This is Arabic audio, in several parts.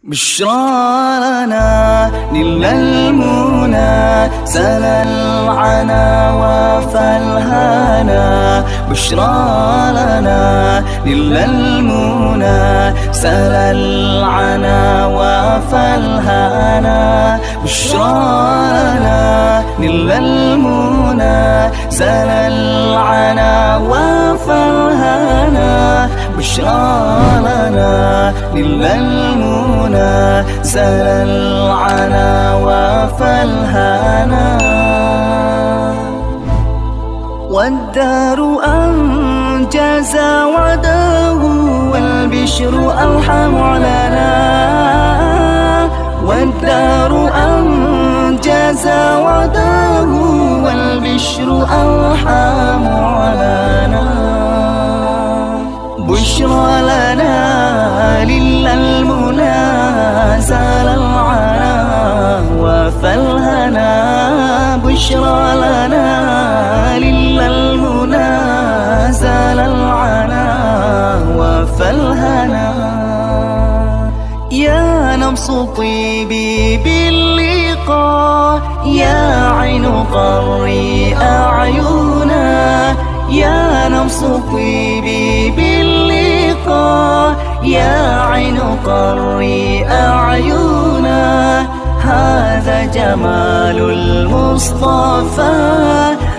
بشرى لنا نلنا المنى سل العنا وفالهنا. بشرى لنا نلنا المنى سل العنا وفالهنا. بشرى لنا نلنا المنى سل العنا وفالهنا. بشرى لنا نلنا المنى سل العنا وفالهنا. والدار أنجز وعده والبشر ألحم لنا. والدار أنجز وعده والبشر ألحم لنا. بشرى لنا لله المنى سل العنا وفالهنا. بشرى لنا لله المنى سل العنا وفالهنا. يا نفس طيبي باللقاء يا عين قري أعينا. يا نفس طيبي باللقاء يا عين قري أعينا. هذا جمال المصطفى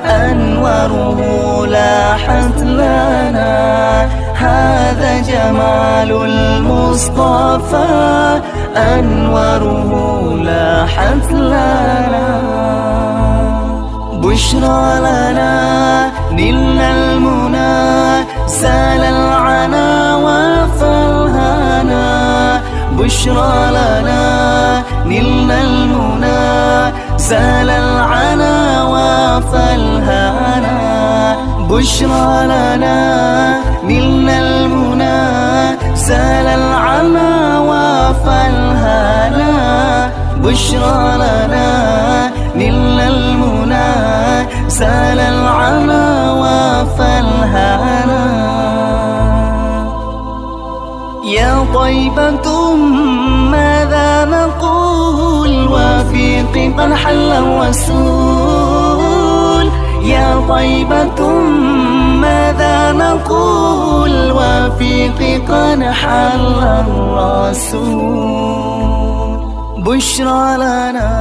أنواره لاحت لنا. هذا جمال المصطفى أنواره لاحت لنا. بشرى لنا نلنا المنى سل العنا وفالهنا. بشرى لنا نلنا المنى سل العنا وفالهنا. بشرى لنا نلنا المنى سل العنا وفالهنا. بشرى لنا نلنا المنى سل العنا وفالهنا. يا طيبة ماذا نقول وفيق قد حل الرسول. يا طيبة ماذا نقول وفيق قد حل الرسول. بشرى لنا